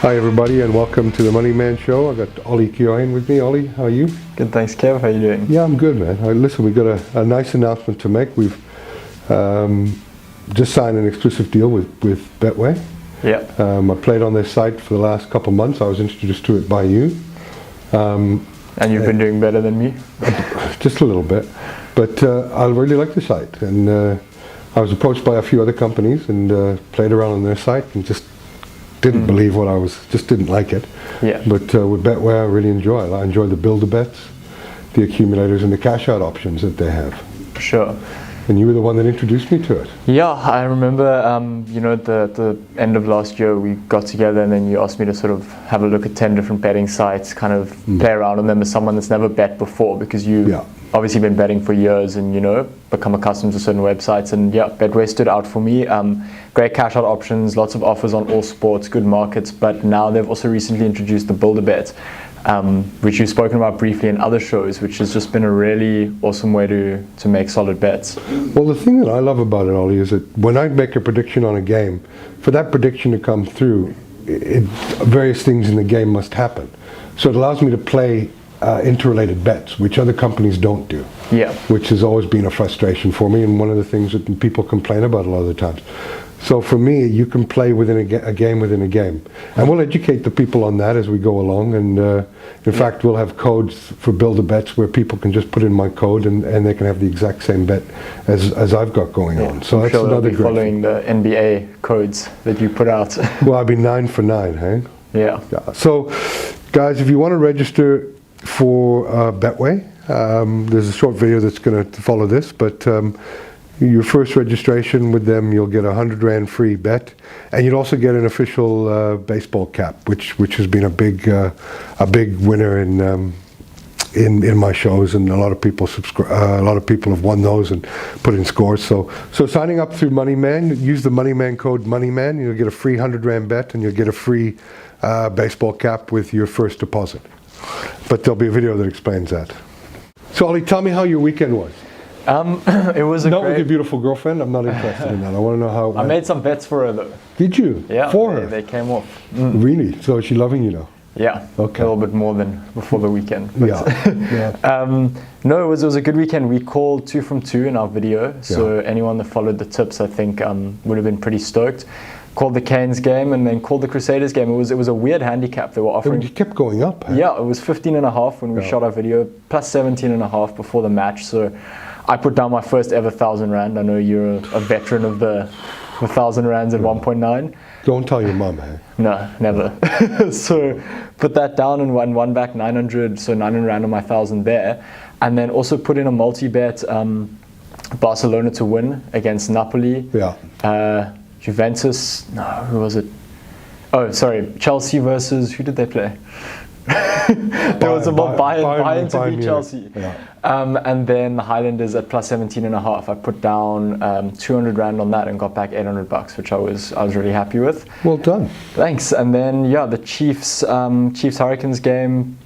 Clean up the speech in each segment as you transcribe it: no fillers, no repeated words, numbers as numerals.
Hi everybody and welcome to the Moneyman Show. I've got Ollie with me. Ollie, how are you? Good, thanks Kev. How are you doing? Yeah, I'm good, man. Listen, we've got a nice announcement to make. We've just signed an exclusive deal with BetWay. Yeah. I played on their site for the last couple of months. I was introduced to it by you. And you've been doing better than me? Just a little bit. But I really like the site. And I was approached by a few other companies and played around on their site and just didn't believe what I was, just didn't like it. Yeah. But with BetWay I really enjoy it. I enjoy the builder bets, the accumulators and the cash out options that they have. Sure. And you were the one that introduced me to it. Yeah, I remember, at the end of last year we got together and then you asked me to sort of have a look at 10 different betting sites, kind of play around on them as someone that's never bet before, because you've obviously been betting for years and, become accustomed to certain websites. And yeah, BetWay stood out for me. Great cash out options, lots of offers on all sports, good markets, but now they've also recently introduced the builder bet, which you've spoken about briefly in other shows, which has just been a really awesome way to make solid bets. Well, the thing that I love about it, Ollie, is that when I make a prediction on a game, for that prediction to come through, various things in the game must happen. So it allows me to play interrelated bets, which other companies don't do. Yeah. Which has always been a frustration for me, and one of the things that people complain about a lot of the times. So for me, you can play within a game within a game. And we'll educate the people on that as we go along. And in fact, we'll have codes for builder bets where people can just put in my code and they can have the exact same bet as I've got going on. So that's another great following the NBA codes that you put out. Well, I'll be 9 for 9, hey? Yeah. So, guys, if you want to register for BetWay, there's a short video that's going to follow this, but your first registration with them, you'll get a 100 Rand free bet, and you'll also get an official baseball cap, which has been a big winner in my shows, and a lot of people have won those and put in scores. So signing up through Moneyman, use the Moneyman code Moneyman, you'll get a free 100 Rand bet, and you'll get a free baseball cap with your first deposit. But there'll be a video that explains that. So Ollie, tell me how your weekend was. It was not with your beautiful girlfriend. I'm not interested in that. I want to know how. I made some bets for her though. Did you? Yeah. For her? They came off. Really? So is she loving you now? Yeah. Okay. A little bit more than before the weekend. But yeah. No, it was a good weekend. We called 2 from 2 in our video. So anyone that followed the tips, I think, would have been pretty stoked. Called the Canes game and then called the Crusaders game. It was a weird handicap they were offering. It kept going up. Huh? Yeah, it was 15.5 when we shot our video, plus 17.5 before the match. So I put down my first ever 1,000 Rand. I know you're a veteran of the 1,000 Rands at 1.9. Don't tell your mum, hey? No, never. So put that down and won back 900, so 900 Rand on my 1,000 there. And then also put in a multi-bet, Barcelona to win against Napoli. Yeah. Juventus, no, who was it? Oh, sorry, Chelsea versus, who did they play? There was a Bayern to beat Chelsea. Yeah. And then the Highlanders at plus 17.5. I put down 200 Rand on that and got back $800, which I was really happy with. Well done. Thanks. And then the Chiefs Hurricanes game,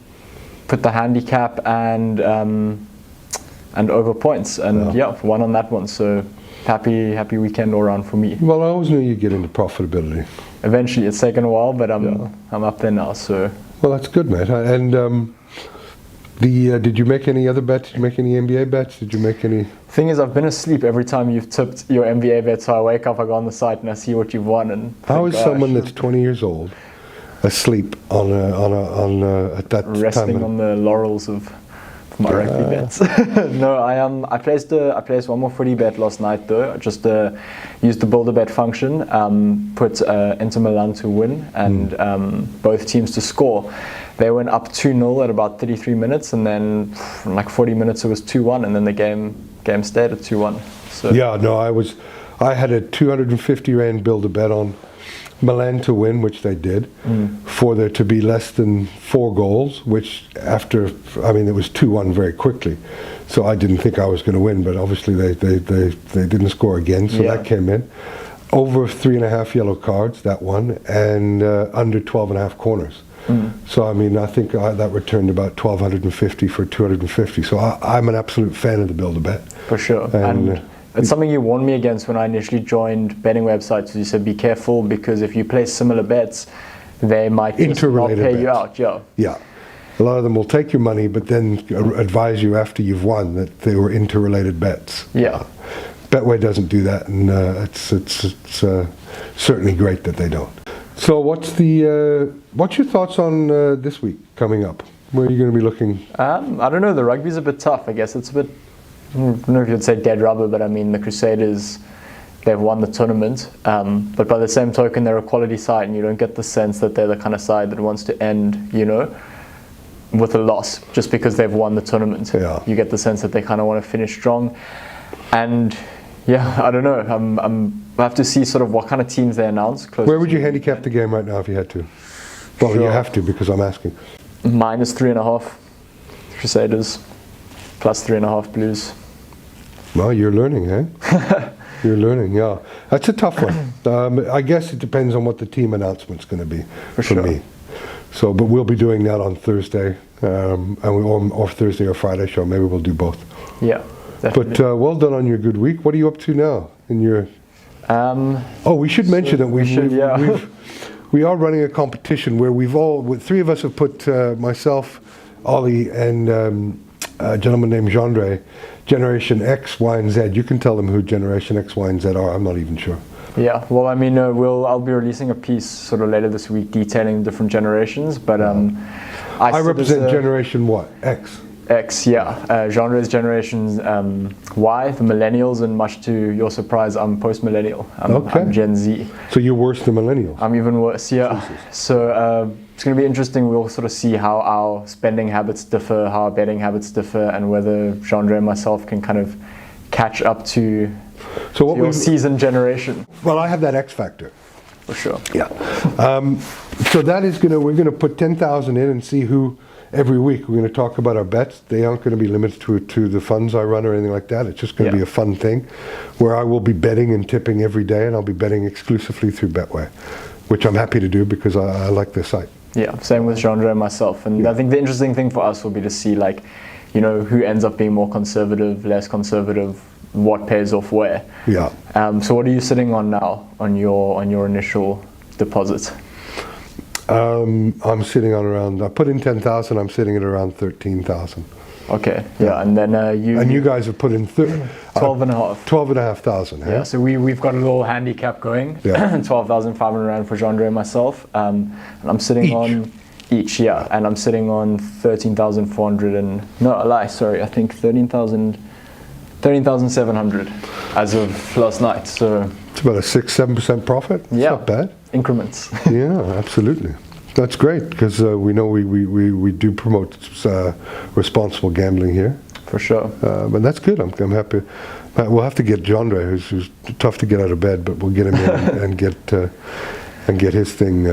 put the handicap and over points, and won on that one. So happy weekend all around for me. Well, I always knew you'd get into profitability. Eventually, it's taken a while, but I'm up there now. So. Well, that's good, mate. And did you make any other bets? Did you make any NBA bets? Did you make any? Thing is, I've been asleep every time you've tipped your NBA bet. So I wake up, I go on the site, and I see what you've won. And how is someone that's 20 years old asleep on at that resting time? on the laurels of my rugby bets? No, I placed one more footy bet last night though. I just used the builder bet function, put Inter Milan to win and both teams to score. They went up 2-0 at about 33 minutes, and then in like 40 minutes it was 2-1, and then the game stayed at 2-1. So yeah, no, I had a 250 Rand builder bet on Milan to win, which they did, for there to be less than 4 goals, which it was 2-1 very quickly. So I didn't think I was going to win, but obviously they didn't score again, so that came in. Over 3.5 yellow cards, that one, and under 12.5 corners. So I think that returned about 1,250 for 250. So I'm an absolute fan of the builder bet. For sure. And it's something you warned me against when I initially joined betting websites. You said be careful, because if you place similar bets, they might just not Interrelated pay you bets. out. Yeah. Yeah. A lot of them will take your money, but then advise you after you've won that they were interrelated bets. Yeah. BetWay doesn't do that, and it's certainly great that they don't. So what's your thoughts on this week coming up? Where are you going to be looking? I don't know. The rugby's a bit tough. I guess it's a bit. I don't know if you'd say dead rubber, but I mean the Crusaders. They've won the tournament, but by the same token, they're a quality side, and you don't get the sense that they're the kind of side that wants to end, with a loss just because they've won the tournament. Yeah. You get the sense that they kind of want to finish strong, and yeah, I don't know. I have to see sort of what kind of teams they announce. Where would you handicap the game right now if you had to? Well, Sure. you have to because I'm asking. -3.5 Crusaders, +3.5 Blues. Well, you're learning, eh? You're learning, yeah. That's a tough one. I guess it depends on what the team announcement's going to be for sure. me. So, but we'll be doing that on Thursday, and or Thursday or Friday show. Maybe we'll do both. Yeah, definitely. But well done on your good week. What are you up to now in your? Oh, we should mention that we are running a competition where three of us have put myself, Ollie, and a gentleman named Gendre, Generation X, Y, and Z. You can tell them who Generation X, Y, and Z are. I'm not even sure. Yeah, well, I mean, I'll be releasing a piece sort of later this week detailing different generations, but I represent Generation what? X. X, yeah. Genre is Generation Y, the millennials, and much to your surprise, I'm post-millennial. I'm Gen Z. So you're worse than millennials? I'm even worse, yeah. Jesus. So it's going to be interesting. We'll sort of see how our spending habits differ, how our betting habits differ, and whether Genre and myself can kind of catch up to your seasoned generation. Well, I have that X factor. For sure. Yeah. So that is we're going to put 10,000 in and see who. Every week we're going to talk about our bets. They aren't going to be limited to the funds I run or anything like that. It's just going to be a fun thing where I will be betting and tipping every day, and I'll be betting exclusively through BetWay, which I'm happy to do because I like the site. Yeah, same with Genre and myself. And I think the interesting thing for us will be to see who ends up being more conservative, less conservative, what pays off where. Yeah. So what are you sitting on now on your initial deposit? I'm sitting on around. I put in 10,000. I'm sitting at around 13,000. Okay. Yeah, and then you guys have put in 12,500. 12,500. Yeah. So we've got a little handicap going. Yeah. 12,500 rand for Genre and myself. And I'm sitting on each. Yeah, and I'm sitting on 13,400 and no, a lie. Sorry, I think 13,700 as of last night. So it's about a 6-7% profit. It's not bad. Increments. Yeah, absolutely. That's great because we know we do promote responsible gambling here. For sure. But that's good. I'm happy. We'll have to get Genre, who's tough to get out of bed, but we'll get him in and get his thing.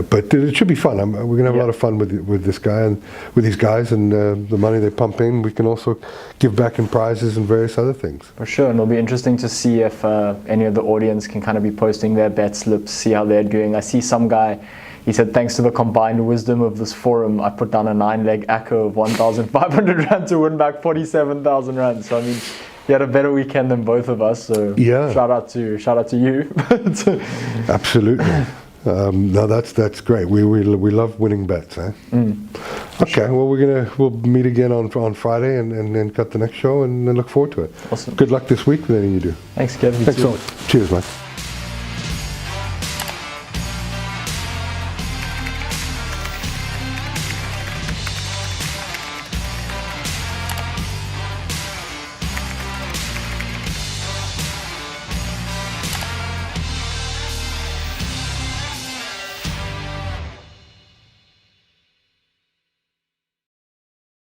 But it should be fun. We're going to have a lot of fun with this guy and with these guys, and the money they pump in, we can also give back in prizes and various other things. For sure, and it'll be interesting to see if any of the audience can kind of be posting their bet slips, see how they're doing. I see some guy, he said, thanks to the combined wisdom of this forum, I put down a 9-leg ACCO of 1,500 rand to win back 47,000 rand. So I mean, you had a better weekend than both of us. So shout out to you. Absolutely. No, that's great. We love winning bets, eh? Okay, sure. Well we'll meet again on Friday and then cut the next show and then look forward to it. Awesome. Good luck this week with anything you do. Thanks, Kev. Thanks so much. Cheers, mate.